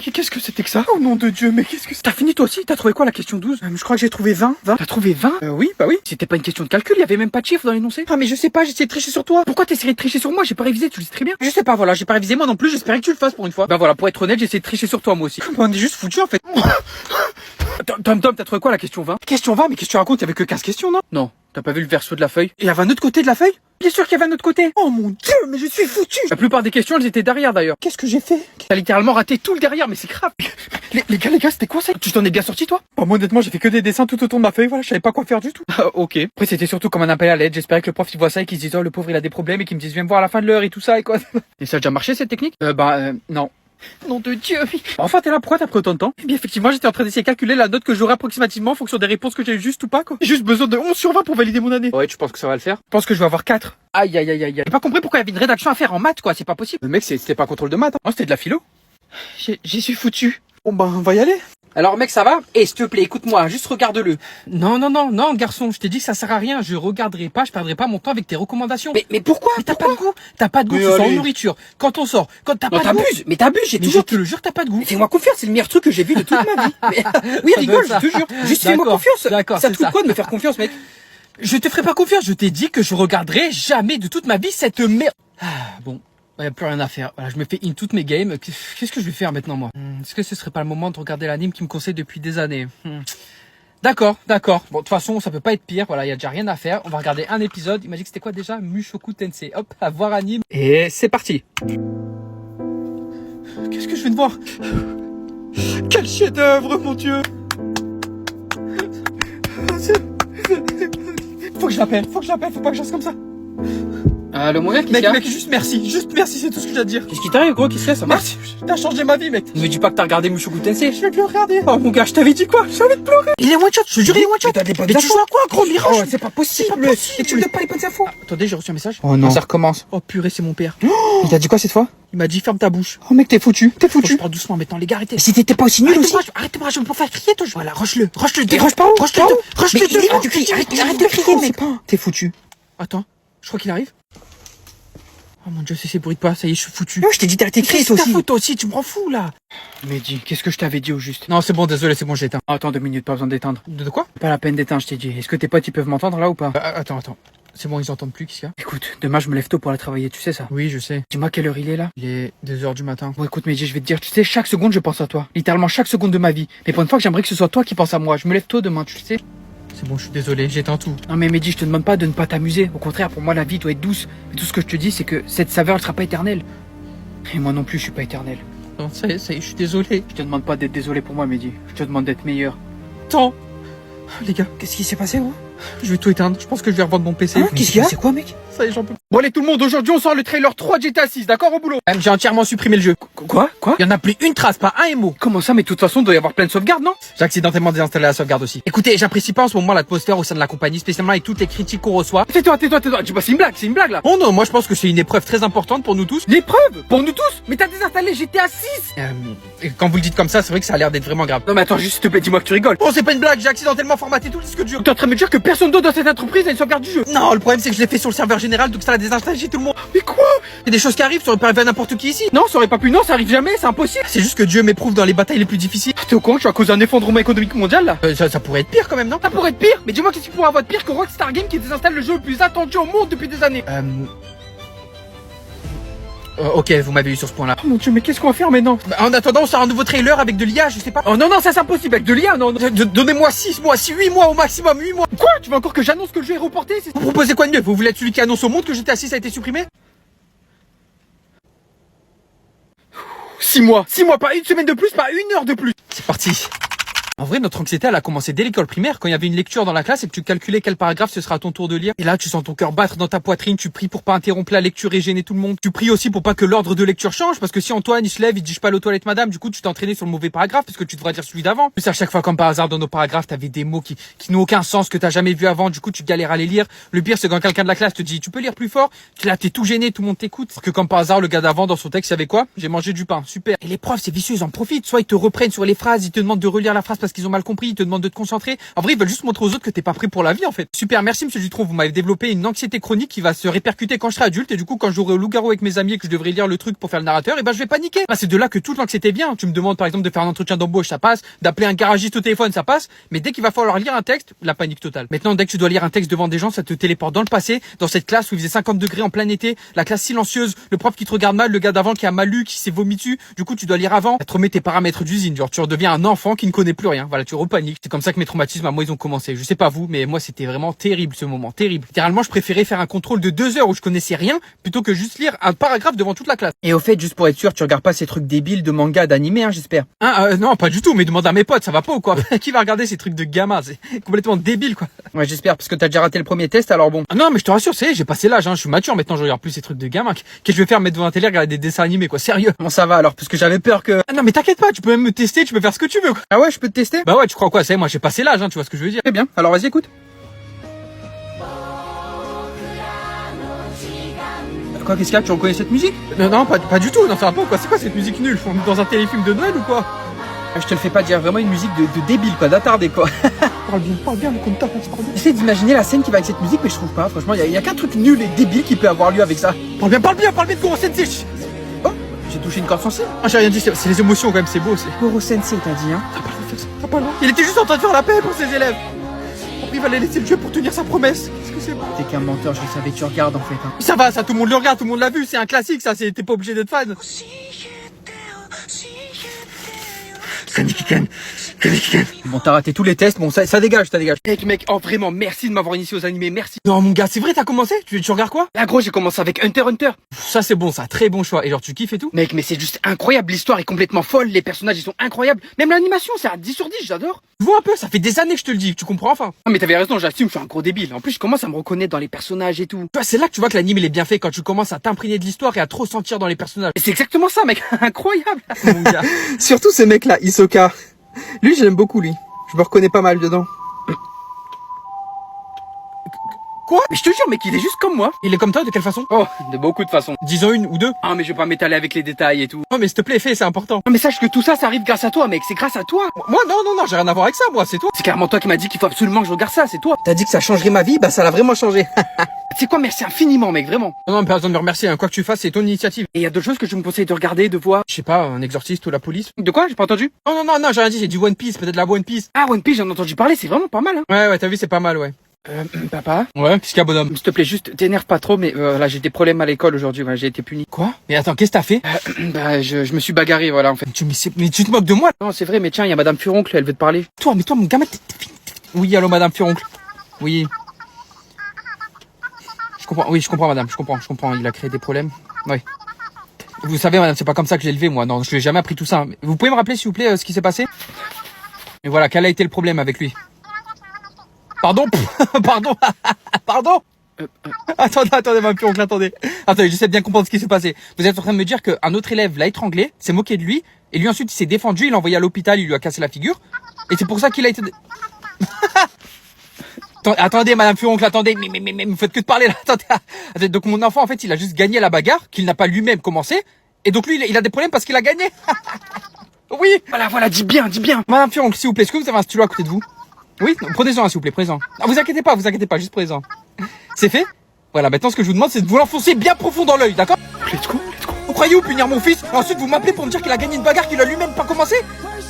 Qu'est-ce que c'était que ça? Oh nom de Dieu, mais qu'est-ce que c'est? T'as fini toi aussi? T'as trouvé quoi la question 12? Je crois que j'ai trouvé 20. T'as trouvé 20? Oui, bah oui. C'était pas une question de calcul, il y avait même pas de chiffre dans l'énoncé. Ah mais je sais pas, j'essayais de tricher sur toi. Pourquoi t'essayais de tricher sur moi? J'ai pas révisé, tu le sais très bien. Je sais pas, voilà, j'ai pas révisé moi non plus, j'espérais que tu le fasses pour une fois. Bah voilà, pour être honnête, j'ai essayé de tricher sur toi moi aussi. On est juste foutu en fait. Tom, t'as trouvé quoi la question 20? Question 20, mais qu'est-ce que tu racontes? Il y avait que 15 questions, non? Non. T'as pas vu le verso de la feuille? Il y avait un autre côté de la feuille? Bien sûr qu'il y avait un autre côté. Oh mon Dieu, mais je suis foutu. La plupart des questions, elles étaient derrière d'ailleurs. Qu'est-ce que j'ai fait? T'as littéralement raté tout le derrière, mais c'est grave. Les gars, c'était quoi ça? Tu t'en es bien sorti toi? Bah, moi honnêtement, j'ai fait que des dessins tout autour de ma feuille, voilà, je savais pas quoi faire du tout. Ah, ok. Après c'était surtout comme un appel à l'aide, j'espérais que le prof il voit ça et qu'il se dise oh le pauvre il a des problèmes et qu'il me dise viens me voir à la fin de l'heure et tout ça et quoi. Et ça a déjà marché cette technique? Non. Nom de Dieu. Enfin, t'es là, pourquoi t'as pris autant de temps? Eh bien, effectivement, j'étais en train d'essayer de calculer la note que j'aurais approximativement en fonction des réponses que j'ai eu juste ou pas, quoi. J'ai juste besoin de 11 sur 20 pour valider mon année. Ouais, tu penses que ça va le faire? Je pense que je vais avoir 4. Aïe. J'ai pas compris pourquoi il y avait une rédaction à faire en maths, quoi. C'est pas possible. Le mec, c'était pas contrôle de maths. Hein. Non, c'était de la philo. J'y suis foutu. Bon, on va y aller. Alors mec, ça va? Eh, s'il te plaît, écoute-moi, juste regarde-le. Non, garçon, je t'ai dit que ça sert à rien, je regarderai pas, je perdrai pas mon temps avec tes recommandations. Mais pourquoi? Mais t'as pas de goût, tu sors en nourriture. Quand on sort, quand t'as pas de goût. T'abuses, j'ai toujours. Je te le jure, t'as pas de goût. Mais fais-moi confiance, c'est le meilleur truc que j'ai vu de toute ma vie. Oui, rigole, je te jure. Juste fais-moi confiance. D'accord. Ça te coûte quoi de me faire confiance, mec? Je te ferai pas confiance, je t'ai dit que je regarderai jamais de toute ma vie cette merde. Bon. Il n'y a plus rien à faire. Voilà, je me fais in toutes mes games. Qu'est-ce que je vais faire maintenant, moi? Est-ce que ce serait pas le moment de regarder l'anime qui me conseille depuis des années? D'accord. Bon, de toute façon, ça peut pas être pire. Voilà, il y a déjà rien à faire. On va regarder un épisode. Il m'a dit que c'était quoi déjà? Mushoku Tensei. Hop, à voir anime. Et c'est parti. Qu'est-ce que je viens de voir? Quel chef-d'œuvre, mon Dieu! Faut que je l'appelle, faut pas que je fasse comme ça. Le moyen mec, juste merci, c'est tout ce que j'ai à dire. Qu'est-ce qui t'arrive, gros? Qu'est-ce que ça marche? T'as changé ma vie, mec. Ne me dis pas que t'as regardé Mushoku Tensei. Je vais plus regarder. Oh mon gars, je t'avais dit quoi? J'ai envie de pleurer. Il est one shot, je te jure, il est one shot. Mais tu joues à quoi, gros Mirage? Oh, c'est pas possible. Et tu me donnes pas les bonnes infos. Attendez, j'ai reçu un message. Oh non. Ça recommence. Oh purée, c'est mon père. Il t'a dit quoi cette fois? Il m'a dit ferme ta bouche. Oh mec, t'es foutu. Faut que je parle doucement maintenant, les gars, arrêtez. Si t'étais pas aussi nul aussi. Arrête de me rager pour faire crier, toi. Voilà, rush-le. Rush pas où? Arrête de crier, mec. T'es foutu. Attends, je crois qu'il arrive. Oh mon Dieu, c'est bruit de pas, ça y est, je suis foutu. Non, je t'ai dit d'arrêter de crier, toi aussi. Toi aussi, tu me rends fou, là. Mehdi, qu'est-ce que je t'avais dit au juste? Non, c'est bon, désolé, c'est bon, j'ai éteint. Attends 2 minutes, pas besoin d'éteindre. De quoi? Pas la peine d'éteindre, je t'ai dit. Est-ce que tes potes, ils peuvent m'entendre là ou pas? Attends. C'est bon, ils entendent plus, qu'est-ce qu'il y a? Écoute, demain, je me lève tôt pour aller travailler, tu sais ça? Oui, je sais. Dis-moi quelle heure il est là? Il est 2h du matin. Bon, écoute, Mehdi, je vais te dire, tu sais, chaque seconde, je pense à toi. Littéralement, chaque seconde de ma vie. Mais pour une fois que j'aimerais que ce soit toi qui penses à moi. Je me lève tôt demain, tu sais. C'est bon, je suis désolé, j'éteins tout. Non mais Mehdi, je te demande pas de ne pas t'amuser. Au contraire, pour moi, la vie doit être douce. Mais tout ce que je te dis, c'est que cette saveur, elle sera pas éternelle. Et moi non plus, je suis pas éternel. Non, ça y est, je suis désolé. Je te demande pas d'être désolé pour moi, Mehdi. Je te demande d'être meilleur. Attends. Les gars, qu'est-ce qui s'est passé, gros? Je vais tout éteindre. Je pense que je vais revendre mon PC. Qu'est-ce qu'il y a? C'est quoi, mec? Ça y est, j'en peux. Bon allez tout le monde, aujourd'hui on sort le trailer 3 de GTA 6, d'accord, au boulot? J'ai entièrement supprimé le jeu. Quoi? Il y en a plus une trace, pas un mot. Comment ça? Mais de toute façon, il doit y avoir plein de sauvegardes, non? J'ai accidentellement désinstallé la sauvegarde aussi. Écoutez, j'apprécie pas en ce moment l'atmosphère au sein de la compagnie, spécialement avec toutes les critiques qu'on reçoit. Tais-toi. Tu vois, c'est une blague là. Oh non, moi je pense que c'est une épreuve très importante pour nous tous. L'épreuve? Pour nous tous? Mais t'as désinstallé GTA 6. Et quand vous le dites comme ça, c'est vrai que ça a l'air d'être vraiment grave. Non mais attends, juste s'il te plaît, dis-moi que tu rigoles. Oh, c'est pas une blague, j'ai accidentellement formaté tout le disque dur. T'es en train de me dire que personne d'autre dans cette entreprise a une sauvegarde du jeu? Non, le problème c'est que je l'ai fait sur le serveur général, donc ça l'a désinstallé chez tout le monde. Mais quoi? Il y a des choses qui arrivent, ça aurait pu arriver à n'importe qui ici. Non, ça aurait pas pu, non, ça arrive jamais, c'est impossible. C'est juste que Dieu m'éprouve dans les batailles les plus difficiles. T'es au courant que je suis à cause d'un effondrement économique mondial là? Ça pourrait être pire quand même, non? Ça pourrait être pire? Mais dis-moi qu'est-ce qui pourrait avoir de pire que Rockstar Games qui désinstalle le jeu le plus attendu au monde depuis des années? Ok, vous m'avez eu sur ce point-là. Oh mon Dieu, mais qu'est-ce qu'on va faire maintenant? En attendant, on sort un nouveau trailer avec de l'IA, je sais pas. Oh non, ça c'est impossible, avec de l'IA, non. Donnez-moi 6 mois, 8 mois au maximum, 8 mois. Quoi? Tu veux encore que j'annonce que le jeu est reporté? Vous proposez quoi de mieux? Vous voulez être celui qui annonce au monde que GTA 6 a été supprimé? 6 mois, pas une semaine de plus, pas une heure de plus. C'est parti. En vrai, notre anxiété, elle a commencé dès l'école primaire, quand il y avait une lecture dans la classe et que tu calculais quel paragraphe ce sera à ton tour de lire. Et là, tu sens ton cœur battre dans ta poitrine, tu pries pour pas interrompre la lecture et gêner tout le monde. Tu pries aussi pour pas que l'ordre de lecture change, parce que si Antoine, il se lève, il dit je peux aller aux toilettes madame, du coup, tu t'es entraîné sur le mauvais paragraphe, parce que tu devrais dire celui d'avant. Plus à chaque fois, comme par hasard, dans nos paragraphes, t'avais des mots qui n'ont aucun sens, que t'as jamais vu avant, du coup, tu galères à les lire. Le pire, c'est quand quelqu'un de la classe te dit tu peux lire plus fort, t'es tout gêné, tout le monde t'écoute. Parce que comme par hasard, le gars d'avant, dans son texte, il savait quoi? J'ai mangé du pain. Super. Et les profs, c'est vicieux, ils en profitent. Soit ils te reprennent sur les phrases, ils te demandent de relire la phrase parce parce qu'ils ont mal compris, ils te demandent de te concentrer. En vrai, ils veulent juste montrer aux autres que t'es pas prêt pour la vie, en fait. Super, merci monsieur Dutronc, vous m'avez développé une anxiété chronique qui va se répercuter quand je serai adulte, et du coup, quand j'aurai au loup-garou avec mes amis et que je devrais lire le truc pour faire le narrateur, et ben je vais paniquer. Ah, c'est de là que toute l'anxiété vient. Tu me demandes par exemple de faire un entretien d'embauche, ça passe, d'appeler un garagiste au téléphone, ça passe, mais dès qu'il va falloir lire un texte, la panique totale. Maintenant, dès que tu dois lire un texte devant des gens, ça te téléporte dans le passé, dans cette classe où il faisait 50 degrés en plein été, la classe silencieuse, le prof qui te regarde mal, le gars d'avant qui a mal lu, qui s'est vomi dessus. Du coup, tu dois lire avant, ça te remet tes paramètres d'usine, genre tu redeviens un enfant qui ne connaît plus rien. Voilà, tu repaniques. C'est comme ça que mes traumatismes à moi ils ont commencé. Je sais pas vous, mais moi c'était vraiment terrible ce moment, terrible. Littéralement, je préférais faire un contrôle de 2 heures où je connaissais rien plutôt que juste lire un paragraphe devant toute la classe. Et au fait, juste pour être sûr, tu regardes pas ces trucs débiles de manga, d'animé, hein, j'espère. Non, pas du tout, mais demande à mes potes, ça va pas ou quoi? Qui va regarder ces trucs de gamin? C'est complètement débile, quoi. Ouais, j'espère, parce que t'as déjà raté le premier test, alors bon. Ah non, mais je te rassure, c'est, j'ai passé l'âge, hein, je suis mature maintenant, je regarde plus ces trucs de gamin. Qu'est-ce que je vais faire, mettre devant la télé, regarder des dessins animés, quoi, sérieux? Bon, ça va alors, parce que j'avais peur que... Ah non, mais t'inquiète pas, tu peux même me tester, tu peux faire ce que tu veux, quoi. Ah ouais, je peux te tester? Bah ouais, tu crois quoi, c'est moi, j'ai passé l'âge, hein, tu vois ce que je veux dire. Très bien, alors vas-y, écoute. Quoi, qu'est-ce qu'il y a? Tu reconnais cette musique? Non, pas du tout, non, ça va pas, quoi, c'est quoi cette musique nulle? On est dans un téléfilm de Noël ou quoi? Je te le fais pas dire, vraiment une musique de débile, quoi, d'attardé, quoi. Parle bien, comme t'as parle bien. J'essaie d'imaginer la scène qui va avec cette musique, mais je trouve pas, franchement, y a qu'un truc nul et débile qui peut avoir lieu avec ça. Parle bien de Goro Sensei. Oh, j'ai touché une corde sensible. Ah, j'ai rien dit, c'est les émotions quand même, c'est beau, c'est. Goro Sensei, t'as dit, hein? T'as pas le droit. Il était juste en train de faire la paix pour ses élèves. Il fallait laisser le jeu pour tenir sa promesse. Qu'est-ce que c'est? T'es qu'un menteur, je le savais, tu regardes en fait. Hein. Ça va, ça tout le monde le regarde, tout le monde l'a vu, c'est un classique, ça, t'es pas obligé d'être fan. Bon, t'as raté tous les tests, bon, ça dégage, ça dégage. Mec, oh vraiment, merci de m'avoir initié aux animés, merci. Non, mon gars, c'est vrai, t'as commencé? Tu regardes quoi? Là, gros, j'ai commencé avec Hunter x Hunter. Ça, c'est bon, ça, très bon choix. Et genre, tu kiffes et tout? Mec, mais c'est juste incroyable, l'histoire est complètement folle, les personnages, ils sont incroyables. Même l'animation, c'est à 10 sur 10, j'adore. Tu vois un peu, ça fait des années que je te le dis, tu comprends enfin? Ah, mais t'avais raison, j'assume, je suis un gros débile. En plus, je commence à me reconnaître dans les personnages et tout. Tu vois, c'est là que tu vois que l'anime, il est bien fait, quand tu commences à t'imprégner de l'histoire et à trop sentir dans les personnages. Et c'est exactement ça, mec, incroyable. Mon gars. Surtout ce mec-là, Hisoka. Lui, j'aime beaucoup, lui. Je me reconnais pas mal dedans. Quoi? Mais je te jure, mec, il est juste comme moi. Il est comme toi, de quelle façon? Oh, de beaucoup de façons. Disons une ou deux. Ah, mais je vais pas m'étaler avec les détails et tout. Oh, mais s'il te plaît, fais, c'est important. Non, mais sache que tout ça, ça arrive grâce à toi, mec. C'est grâce à toi. Moi, non, j'ai rien à voir avec ça, moi, c'est toi. C'est carrément toi qui m'as dit qu'il faut absolument que je regarde ça, c'est toi. T'as dit que ça changerait ma vie, bah ça l'a vraiment changé. C'est quoi, merci infiniment, mec, vraiment. Non, pas besoin de me remercier, hein. Quoi que tu fasses, c'est ton initiative. Et il y a d'autres choses que je me conseille de regarder, de voir. Je sais pas, un exorciste ou la police. De quoi? J'ai pas entendu? Non, j'ai rien dit, j'ai dit One Piece, peut-être la One Piece. Ah, One Piece, j'en ai entendu parler, c'est vraiment pas mal, hein. Ouais, t'as vu, c'est pas mal, ouais. Papa? Ouais, qu'est-ce qu'il y a, bonhomme? S'il te plaît, juste, t'énerve pas trop, mais là, j'ai des problèmes à l'école aujourd'hui, j'ai été puni. Quoi? Mais attends, qu'est-ce que t'as fait? Je me suis bagarré, voilà, en fait. Mais tu te moques de moi? Non, c'est vrai, mais tiens, il y a Madame Furoncle, elle veut te parler. Toi, mon gamin, Oui, allô, Madame Furoncle. Oui. Je comprends, madame, je comprends, il a créé des problèmes. Oui. Vous savez, madame, c'est pas comme ça que je l'ai élevé, moi. Non, je lui ai jamais appris tout ça. Vous pouvez me rappeler, s'il vous plaît, ce qui s'est passé? Et voilà, quel a été le problème avec lui? Pardon? Pardon? Attendez, ma pioncle, attendez, j'essaie de bien comprendre ce qui s'est passé. Vous êtes en train de me dire qu'un autre élève l'a étranglé, s'est moqué de lui, et lui ensuite il s'est défendu, il l'a envoyé à l'hôpital, il lui a cassé la figure, et c'est pour ça qu'il a été... Attendez, madame Furoncle, attendez, mais vous faites que de parler là, attendez. Donc mon enfant, en fait, il a juste gagné la bagarre, qu'il n'a pas lui-même commencé, et donc lui, il a des problèmes parce qu'il a gagné. Oui. Voilà, dis bien. Madame Furoncle, s'il vous plaît, est-ce que vous avez un stylo à côté de vous? Oui, prenez-en, s'il vous plaît, prenez-en. Ah, vous inquiétez pas, juste prenez-en. C'est fait? Voilà, maintenant ce que je vous demande, c'est de vous l'enfoncer bien profond dans l'œil, d'accord? Let's go. Vous croyez où punir mon fils? Et ensuite vous m'appelez pour me dire qu'il a gagné une bagarre qu'il a lui-même pas commencé?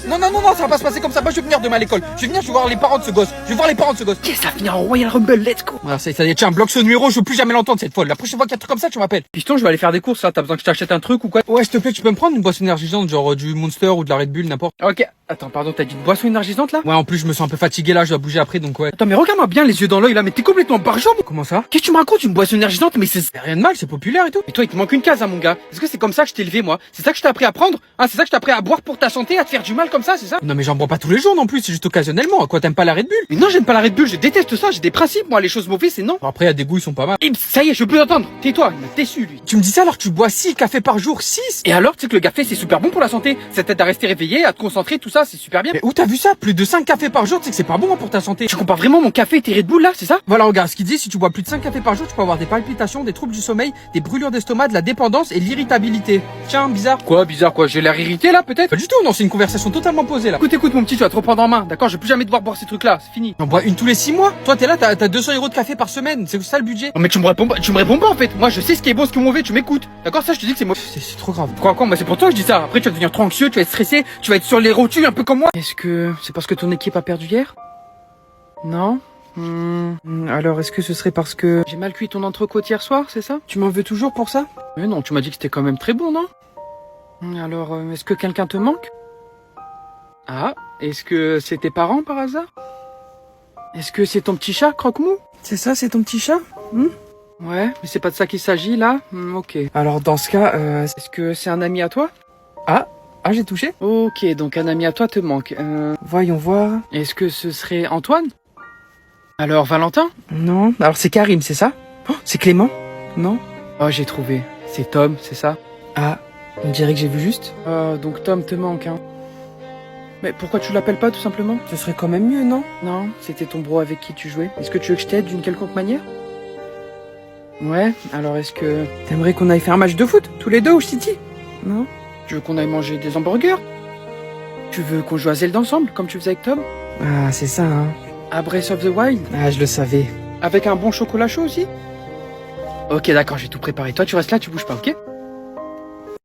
Non, ça va pas se passer comme ça. Moi, je vais venir demain à l'école. Je vais voir les parents de ce gosse. Qu'est-ce que ça va finir en Royal Rumble, let's go. Voilà, ça y est, tiens, bloque ce numéro, je veux plus jamais l'entendre, cette folle. La prochaine fois qu'il y a un truc comme ça, tu m'appelles. Piston, je vais aller faire des courses, là. T'as besoin que je t'achète un truc ou quoi? Ouais, s'il te plaît, tu peux me prendre une boisson énergisante, genre du Monster ou de la Red Bull, n'importe. Ok. Attends, pardon, t'as dit une boisson énergisante, là? Ouais, en plus, je me sens un peu fatigué, là, je dois bouger après, donc ouais. Attends, mais regarde-moi bien les yeux dans l'œil, là, mais t'es complètement barjot. Comment ça? Qu'est-ce que tu me racontes, une boisson énergisante? Mais c'est rien de mal, c'est populaire et tout. Et toi, il te manque une case, hein, mon gars. Est-ce que c'est comme ça que je t'ai élevé, moi? C'est ça que je t'ai appris à prendre? Ah, c'est ça que je t'ai appris à boire pour ta santé, à te faire du mal comme ça, c'est ça? Non, mais j'en bois pas tous les jours non plus, c'est juste occasionnellement. Quoi, t'aimes pas la Red Bull? Mais non, j'aime pas la Red Bull, je déteste ça, j'ai des principes, moi, les choses mauvaises, c'est non. Bon, après, il y a des goûts, ils sont pas mal. Et ça y est, je veux plus entendre. Tais-toi, il m'a déçu, lui. Tu me dis ça alors que tu bois 6 cafés par jour, 6? Et alors, tu sais que le café, c'est super bon pour la santé. Ça t'aide à rester réveillé, à te concentrer, tout ça, c'est super bien. Mais où t'as vu ça? Plus de 5 cafés par jour, tu sais que c'est pas bon pour ta santé. Tu compares vraiment mon café et tes Red Bull là, c'est ça? Voilà, regarde, ce qu'il dit, si tu bois plus de 5 cafés par jour, tu peux avoir des palpitations, des troubles du sommeil, des brûlures d'estomac, de la dépendance et l'irritabilité. irritabilité. Tiens, bizarre. Quoi, bizarre quoi? J'ai l'air irrité là peut-être? Pas du tout, non, c'est une conversation totalement posée là. Écoute mon petit, tu vas te reprendre en main, d'accord? Je vais plus jamais devoir boire ces trucs là, c'est fini. J'en bois une tous les 6 mois. Toi t'es là, t'as 200 € de café par semaine, c'est ça le budget? Non mais tu me réponds pas en fait. Moi je sais ce qui est bon, ce qui est mauvais, tu m'écoutes. D'accord? Ça je te dis que c'est mauvais. C'est trop grave. Quoi, moi c'est pour toi que je dis ça. Après tu vas devenir trop anxieux, tu vas être stressé, tu vas être sur les rotules un peu comme moi. Est-ce que c'est parce que ton équipe a perdu hier? Non? Alors est-ce que ce serait parce que j'ai mal cuit ton entrecôte hier soir, c'est ça? Tu m'en veux toujours pour ça? Mais non, tu m'as dit que c'était quand même très bon, non? Alors est-ce que quelqu'un te manque? Ah, est-ce que c'est tes parents par hasard? Est-ce que c'est ton petit chat, Croque-Mou? C'est ça, c'est ton petit chat? Ouais, mais c'est pas de ça qu'il s'agit là? Ok. Alors dans ce cas, est-ce que c'est un ami à toi? Ah, j'ai touché? Ok, donc un ami à toi te manque. Voyons voir. Est-ce que ce serait Antoine? Alors Valentin? Non, alors c'est Karim, c'est ça? Oh, c'est Clément? Non? Oh, j'ai trouvé. C'est Tom, c'est ça? Ah, on dirait que j'ai vu juste. Donc Tom te manque, hein. Mais pourquoi tu l'appelles pas tout simplement? Ce serait quand même mieux, non? Non, c'était ton bro avec qui tu jouais. Est-ce que tu veux que je t'aide d'une quelconque manière? Ouais, alors est-ce que... T'aimerais qu'on aille faire un match de foot, tous les deux au City? Non? Tu veux qu'on aille manger des hamburgers? Tu veux qu'on joue à Zelda ensemble, comme tu faisais avec Tom? Ah, c'est ça, hein. À Breath of the Wild? Ah, je le savais. Avec un bon chocolat chaud aussi? Ok, d'accord, j'ai tout préparé. Toi, tu restes là, tu bouges pas, ok?